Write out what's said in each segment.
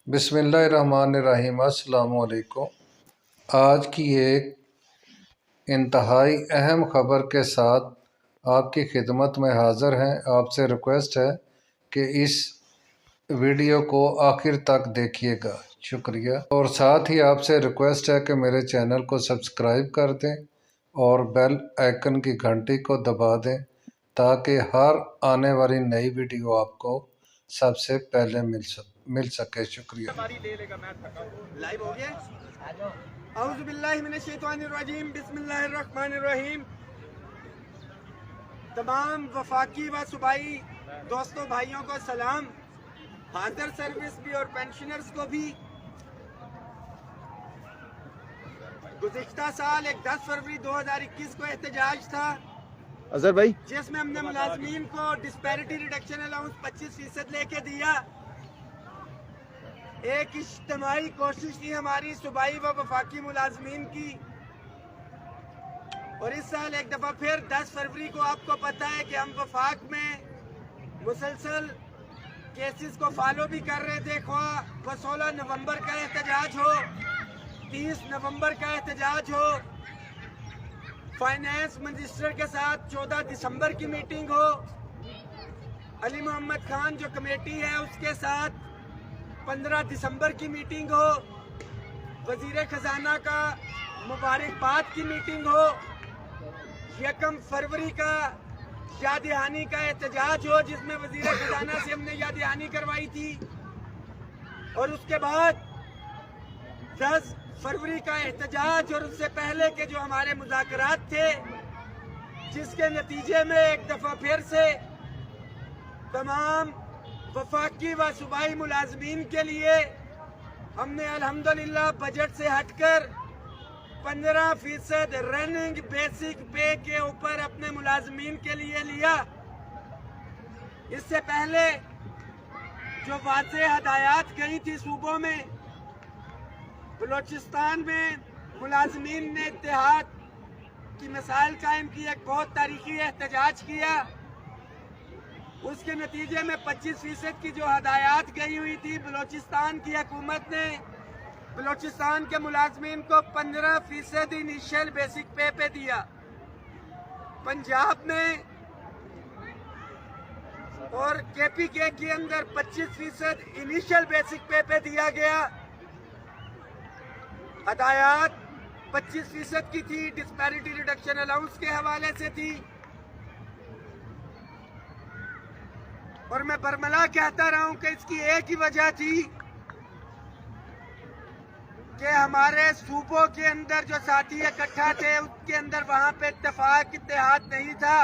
बिस्मिल्लाहिर्रहमानिर्रहीम। अस्सलाम वालेकुम। आज की एक इंतहाई अहम ख़बर के साथ आपकी खिदमत में हाज़िर हैं। आपसे रिक्वेस्ट है कि इस वीडियो को आखिर तक देखिएगा। शुक्रिया। और साथ ही आपसे रिक्वेस्ट है कि मेरे चैनल को सब्सक्राइब कर दें और बेल आइकन की घंटी को दबा दें ताकि हर आने वाली नई वीडियो आपको सबसे पहले मिल सके। शुक्रिया। लाइव हो गया। औज़ु बिल्लाहि मिनश शैतानिर रजीम, बिस्मिल्लाहिर्रहमानिर्रहीम। तमाम वफाकी व सूबाई दोस्तों भाइयों को सलाम। हाजिर सर्विस भी और पेंशनर्स को भी। गुज़िश्ता साल 10 फरवरी 2021 को एहतजाज था अजहर भाई, जिसमें हमने मुलाजमीन को डिस्पैरिटी रिडक्शन अलाउंस 25% लेके दिया। एक इज्तिमाई कोशिश थी हमारी सूबाई व वफाकी मुलाजमीन की। और इस साल एक दफ़ा फिर 10 फरवरी को आपको पता है कि हम वफाक में मुसलसल केसेस को फॉलो भी कर रहे थे। ख्वाह 16 नवंबर का एहतजाज हो, 30 नवंबर का एहतजाज हो, फाइनेंस मिनिस्टर के साथ 14 दिसंबर की मीटिंग हो, अली मोहम्मद खान जो कमेटी है उसके साथ 15 दिसंबर की मीटिंग हो, वजीर खजाना का मुबारकबाद की मीटिंग हो, 1 फरवरी का याद दहानी का एहतजाज हो जिसमें वजीर खजाना से हमने याद दहानी करवाई थी। और उसके बाद 10 फरवरी का एहतजाज और उससे पहले के जो हमारे मुज़ाकरात थे जिसके नतीजे में एक दफ़ा फिर से तमाम वफाकी व सूबाई मुलाजमीन के लिए हमने अल्हम्दुलिल्लाह बजट से हटकर 15% रनिंग बेसिक पे के ऊपर अपने मुलाजमीन के लिए लिया। इससे पहले जो वाज़ेह हदायत गई थी सूबों में, बलोचिस्तान में मुलाजमीन ने इत्तेहाद की मिसाल कायम की, एक बहुत तारीखी एहतजाज किया। उसके नतीजे में 25% की जो हदायत गई हुई थी, बलोचिस्तान की हुकूमत ने बलोचिस्तान के मुलाजमीन को 15% इनिशियल बेसिक पे दिया। पंजाब में और KPK के अंदर 25% इनिशियल बेसिक पे दिया गया। हदायत 25% की थी, डिस्पैरिटी रिडक्शन अलाउंस के हवाले से थी। और मैं बरमला कहता रहा हूं कि इसकी एक ही वजह थी कि हमारे सूबों के अंदर जो साथी इकट्ठा थे उसके अंदर वहां पे इत्तेहाद नहीं था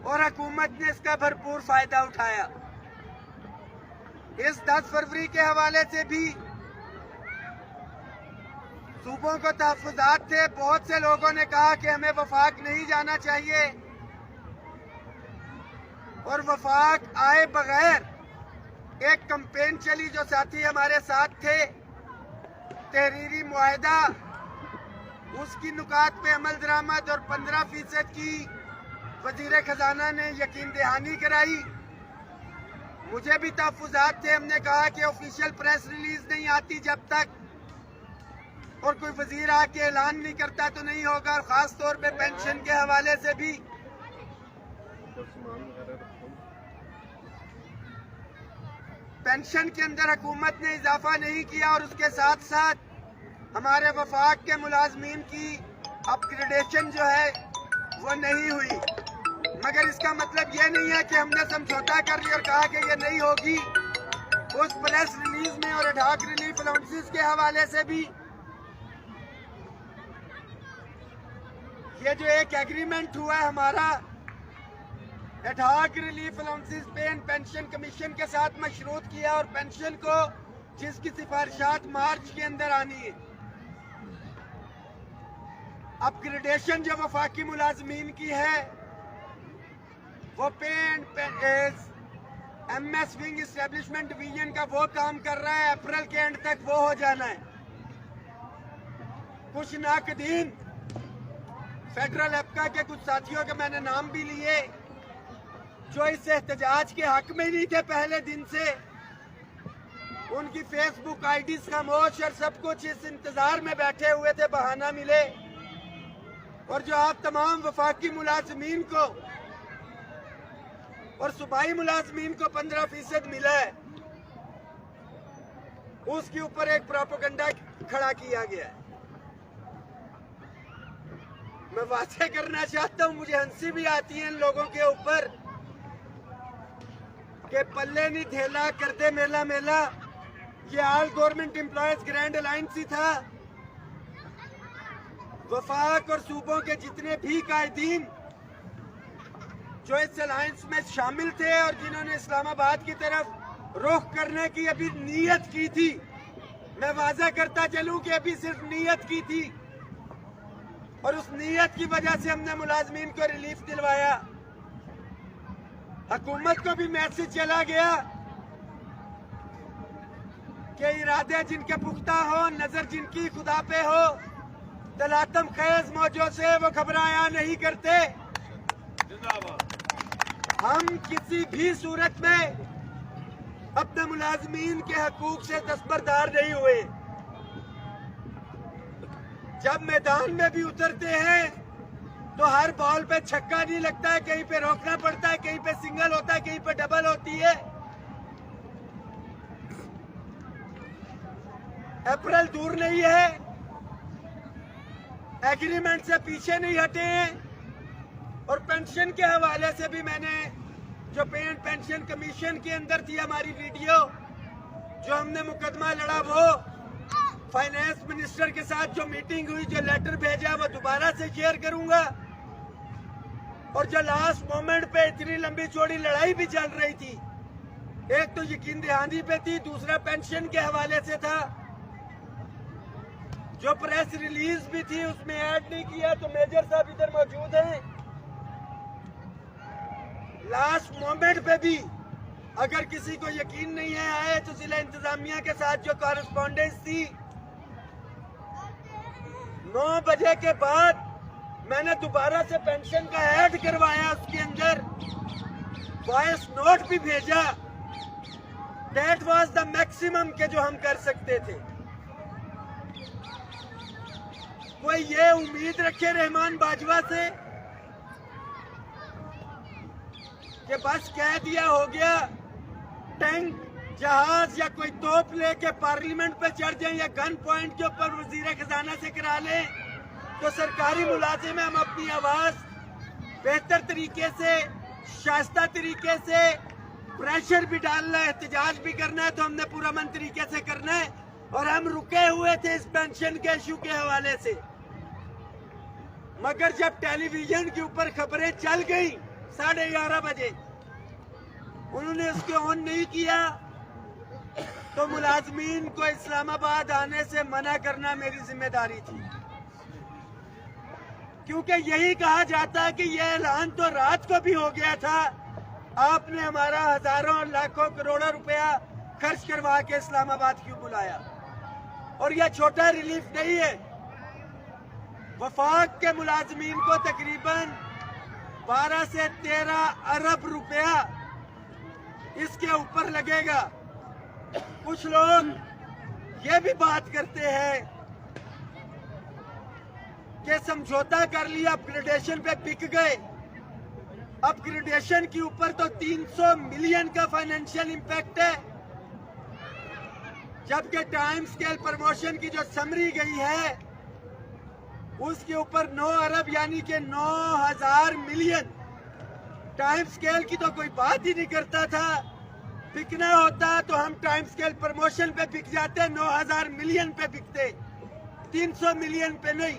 और हुकूमत ने इसका भरपूर फायदा उठाया। इस 10 फरवरी के हवाले से भी सूबों को तहफ़्फ़ुज़ात थे। बहुत से लोगों ने कहा कि हमें वफाक नहीं जाना चाहिए और वफाक आए बगैर एक कैंपेन चली जो साथी हमारे साथ थे, तहरीरी मुआहदा, उसकी नुकात पे अमल दरामद और 15% की वजीर खजाना ने यकीन दहानी कराई। मुझे भी तहफ़्फ़ुज़ात थे। हमने कहा कि ऑफिशियल प्रेस रिलीज नहीं आती जब तक और कोई वजीर आके ऐलान नहीं करता तो नहीं होगा। और ख़ास तौर पे पेंशन के हवाले से भी पेंशन के अंदर हुकूमत ने इजाफा नहीं किया और उसके साथ साथ हमारे वफाक के मुलाजमीन की अपग्रेडेशन जो है वो नहीं हुई। मगर इसका मतलब ये नहीं है कि हमने समझौता कर लिया और कहा कि ये नहीं होगी। उस प्रेस रिलीज में और एडहॉक रिलीफ अलाउंसेस के हवाले से भी ये जो एक एग्रीमेंट हुआ है हमारा एडहॉक रिलीफ अलाउंसेस पे पेंशन कमीशन के साथ मशरूत किया और पेंशन को जिसकी सिफारिशात मार्च के अंदर आनी है। अपग्रेडेशन जो वफाकी मुलाजमीन की है वो MS विंग इस्टेब्लिशमेंट डिवीजन का वो काम कर रहा है। अप्रैल के एंड तक वो हो जाना है। कुछ नाकदीन फेडरल एप्का के कुछ साथियों के मैंने नाम भी लिए जो इस एहतजाज के हक में नहीं थे पहले दिन से, उनकी फेसबुक आईडीज खामोश और सब कुछ इस इंतजार में बैठे हुए थे बहाना मिले। और जो आप तमाम वफाकी मुलाजमीन को और सूबाई मुलाजमीन को 15% मिला है, उसके ऊपर एक प्रोपेगेंडा खड़ा किया गया है। मैं वादे करना चाहता हूं, मुझे हंसी भी आती है इन लोगों के ऊपर कि पल्ले नहीं थेला करते मेला मेला। ये all government employees grand alliance ही था। वफाक और सूबों के जितने भी कायदीन जो इस अलायंस में शामिल थे और जिन्होंने इस्लामाबाद की तरफ रुख करने की अभी नीयत की थी, मैं वाज़ा करता चलूं कि अभी सिर्फ नीयत की थी, और उस नीयत की वजह से हमने मुलाजमीन को रिलीफ दिलवाया। हुकूमत को भी मैसेज चला गया कि इरादे जिनके पुख्ता हो, नजर जिनकी खुदा पे हो, तलातम खेज मौजों से वो घबराया नहीं करते। हम किसी भी सूरत में अपने मुलाजमीन के हकूक से दस्तबरदार नहीं हुए। जब मैदान में भी उतरते हैं तो हर बॉल पे छक्का नहीं लगता है, कहीं पे रोकना पड़ता है, कहीं पे सिंगल होता है, कहीं पे डबल होती है। अप्रैल दूर नहीं है, एग्रीमेंट से पीछे नहीं हटे हैं। और पेंशन के हवाले से भी मैंने जो पेंशन कमीशन के अंदर थी हमारी वीडियो, जो हमने मुकदमा लड़ा, वो फाइनेंस मिनिस्टर के साथ जो मीटिंग हुई, जो लेटर भेजा, वो दोबारा से शेयर करूंगा। और जो लास्ट मोमेंट पे इतनी लंबी चौड़ी लड़ाई भी चल रही थी, एक तो यकीन दहानी पे थी, दूसरा पेंशन के हवाले से था। जो प्रेस रिलीज भी थी उसमें ऐड नहीं किया, तो मेजर साहब इधर मौजूद हैं। लास्ट मोमेंट पे भी अगर किसी को यकीन नहीं है आए तो जिला इंतजामिया के साथ जो कॉरेस्पॉन्डेंस थी, 9 बजे के बाद मैंने दोबारा से पेंशन का ऐड करवाया, उसके अंदर वॉइस नोट भी भेजा। दैट वाज द मैक्सिमम के जो हम कर सकते थे। कोई ये उम्मीद रखे रहमान बाजवा से कि बस कह दिया हो गया, टैंक, जहाज या कोई तोप लेके पार्लियामेंट पे चढ़ जाए या गन पॉइंट के ऊपर वजीर खजाना से करा लें, तो सरकारी मुलाजिम हम अपनी आवाज बेहतर तरीके से, शास्ता तरीके से, प्रेशर भी डालना है, एहतजाज भी करना है तो हमने पूरा मन तरीके से करना है। और हम रुके हुए थे इस पेंशन के इशू के हवाले से, मगर जब टेलीविजन के ऊपर खबरें चल गई 11:30 बजे, उन्होंने उसको ऑन नहीं किया, तो मुलाजमीन को इस्लामाबाद आने से मना करना मेरी जिम्मेदारी थी। क्योंकि यही कहा जाता है कि यह ऐलान तो रात को भी हो गया था, आपने हमारा हजारों लाखों करोड़ों रुपया खर्च करवा के इस्लामाबाद क्यों बुलाया। और यह छोटा रिलीफ नहीं है, वफाक के मुलाजमीन को तकरीबन 12 से 13 अरब रुपया इसके ऊपर लगेगा। कुछ लोग ये भी बात करते हैं कि समझौता कर लिया, अपग्रेडेशन पे बिक गए। अपग्रेडेशन के ऊपर तो 300 मिलियन का फाइनेंशियल इंपैक्ट है, जबकि टाइम स्केल प्रमोशन की जो समरी गई है उसके ऊपर 9 अरब यानी कि 9000 मिलियन। टाइम स्केल की तो कोई बात ही नहीं करता था। बिकना होता तो हम टाइम स्केल प्रमोशन पे बिक जाते, 9000 मिलियन पे बिकते, 300 मिलियन पे नहीं।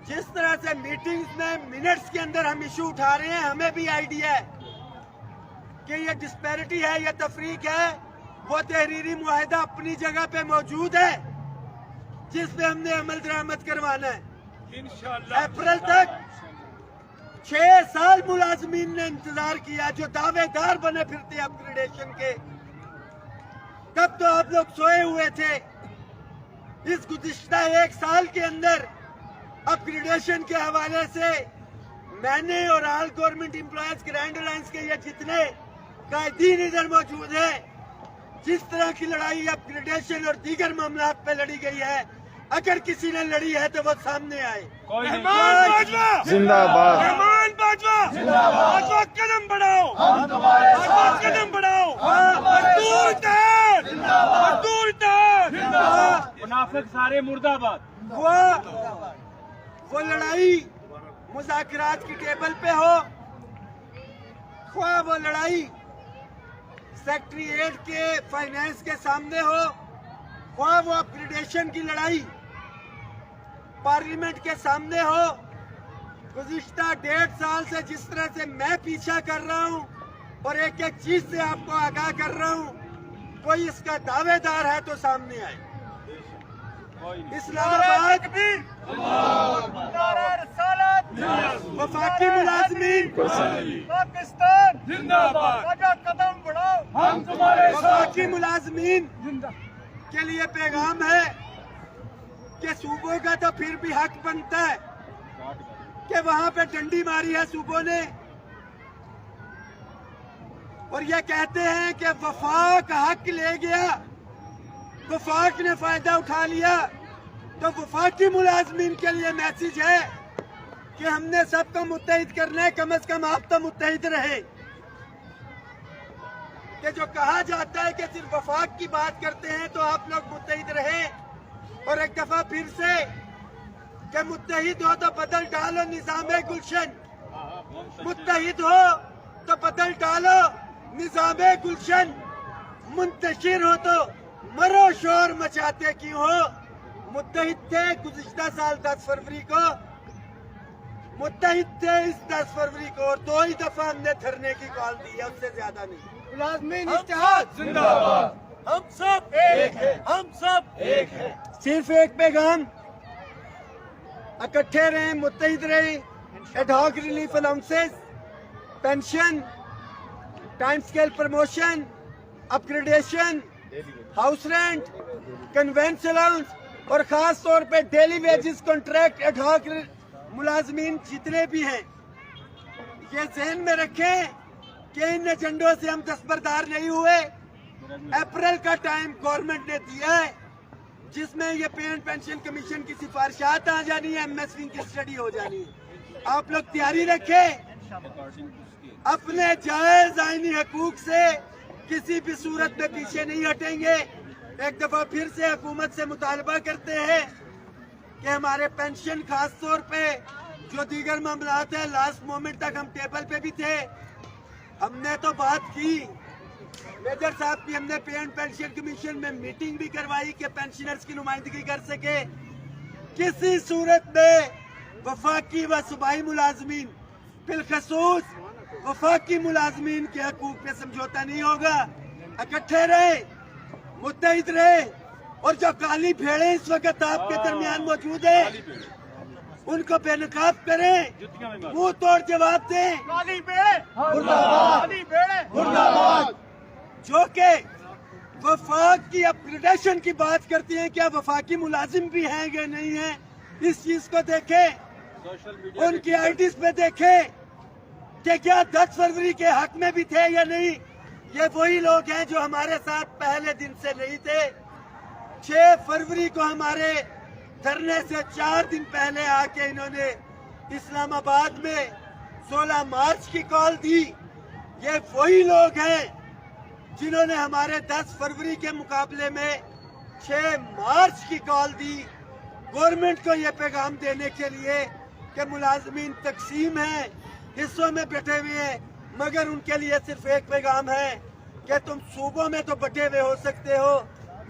जिस तरह से मीटिंग्स में मिनट्स के अंदर हम इशू उठा रहे हैं, हमें भी आइडिया है कि ये डिस्पैरिटी है, ये तफरीक है। वो तहरीरी मुआहिदा अपनी जगह पे मौजूद है जिस पे हमने अमल दरामद करवाना है। इंशाअल्लाह अप्रैल तक 6 साल मुलाजमीन ने इंतजार किया, जो दावेदार बने फिरते अपग्रेडेशन के। तब तो आप लोग सोए हुए थे। इस गुज़िश्ता 1 साल के अंदर अपग्रेडेशन के हवाले से मैंने और all government employees grand alliance के ये जितने कायदीन इधर मौजूद है, जिस तरह की लड़ाई अपग्रेडेशन और दीगर मामला पे लड़ी गई है, अगर किसी ने लड़ी है तो वो सामने आए। रहमान बाजवा जिंदाबाद। रहमान बाजवा बाजवा कदम बढ़ाओ, बाजवा कदम बढ़ाओ। मजदूर इत्तेहाद, मजदूर इत्तेहाद, मुनाफिक सारे मुर्दाबाद। वो लड़ाई मुज़ाकरात की टेबल पे हो, ख्वाह वो लड़ाई सेक्रेटरीट के फाइनेंस के सामने हो, ख्वाह वो अपग्रेडेशन की लड़ाई पार्लियामेंट के सामने हो। गुज़िश्ता 1.5 साल से जिस तरह से मैं पीछा कर रहा हूं और एक एक चीज से आपको आगाह कर रहा हूं, कोई इसका दावेदार है तो सामने आए। इस्लामाबाद वफाकी मुलाजमीन पाकिस्तान जिंदाबाद, कदम बढ़ाओ, हम तुम्हारे वफाकी मुलाजमीन के लिए पैगाम है कि सूबों का तो फिर भी हक बनता है कि वहां पे डंडी मारी है सूबों ने और ये कहते हैं कि वफाक हक ले गया, वफाक ने फायदा उठा लिया। तो वफाकी मुलाजमीन के लिए मैसेज है कि हमने सबको मुत्तहिद करना है, कम से कम आप तो मुत्तहिद रहे। कि जो कहा जाता है कि सिर्फ वफाक की बात करते हैं तो आप लोग मुत्तहिद रहे, और एक दफा फिर से कि मुत्तहिद हो तो बदल डालो निजामे गुलशन, मुत्तहिद हो तो बदल डालो निजामे गुलशन, मुंतशिर हो तो मरो शोर मचाते क्यों हो। मुत्तहिद थे गुज़िश्ता साल 10 फरवरी को, मुत्तहिद थे इस 10 फरवरी को, और 2 ही दफा हमने धरने की कॉल दी है, उससे ज्यादा नहीं। मुलाज़मीन इत्तेहाद जिंदाबाद, हम सब एक है, हम सब एक है। सिर्फ एक पैगाम, इकट्ठे रहें, मुत्तहिद रहें। Ad hoc relief allowances, pension, time scale promotion, upgradation, house rent, convince allowance और खास तौर पे डेली वेजेस, कॉन्ट्रैक्ट, एडहॉक मुलाजमीन जितने भी हैं, ये ज़हन में रखें कि इन एजेंडों से हम दस्तबरदार नहीं हुए। अप्रैल का टाइम गवर्नमेंट ने दिया है जिसमें ये पे एंड पेंशन कमीशन की सिफारिशात आ जानी है, एमएसपी की स्टडी हो जानी है। आप लोग तैयारी रखें, अपने जायज आईनी हकूक से किसी भी सूरत में पीछे नहीं हटेंगे। एक दफा फिर से हुकूमत से मुतालबा करते हैं कि हमारे पेंशन, खास तौर पे जो दीगर मामलात है, लास्ट मोमेंट तक हम टेबल पे भी थे, हमने तो बात की, मेजर साहब की हमने पे एंड पेंशन कमीशन में मीटिंग भी करवाई कि पेंशनर्स की नुमाइंदगी कर सके। किसी सूरत में वफाकी व सूबाई मुलाजमीन, बिलखसूस वफाकी मुलाजमीन के हकूक पे समझौता नहीं होगा। इकट्ठे रहे, मुत्तहिद रहे, और जो काली भेड़े इस वक्त आपके दरमियान मौजूद है उनको बेनकाब करें, मुंह तोड़ जवाब दें। काली भेड़े मुर्दाबाद, काली भेड़े मुर्दाबाद। जो के वफाक की अपग्रेडेशन की बात करती हैं, क्या वफाकी मुलाजिम भी हैं या नहीं है, इस चीज को देखें, उनकी आईडीज पे देखें कि क्या 10 फरवरी के हक में भी थे या नहीं। ये वही लोग हैं जो हमारे साथ पहले दिन से नहीं थे। 6 फरवरी को हमारे धरने से 4 दिन पहले आके इन्होंने इस्लामाबाद में 16 मार्च की कॉल दी। ये वही लोग हैं जिन्होंने हमारे 10 फरवरी के मुकाबले में 6 मार्च की कॉल दी, गवर्नमेंट को ये पैगाम देने के लिए कि मुलाजमीन तकसीम है, हिस्सों में बैठे हुए हैं, मगर उनके लिए सिर्फ एक पैगाम है कि तुम सूबों में तो बटे हुए हो सकते हो,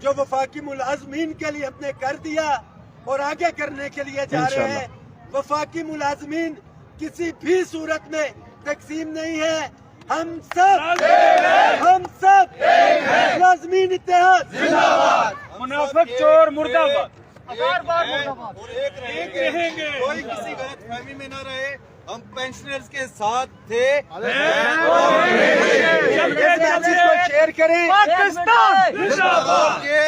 जो वफाकी मुलाजमीन के लिए हमने कर दिया और आगे करने के लिए जा रहे हैं। वफाकी मुलाजमीन किसी भी सूरत में तकसीम नहीं है, हम सब मुलाजमीन इत्तेहाद जिंदाबाद, मुनाफिक चोर मुर्दाबाद, और एक रहेंगे, कोई किसी गलत फहमी में न रहे, हम पेंशनर्स के साथ थे। शेयर करें। पाकिस्तान ये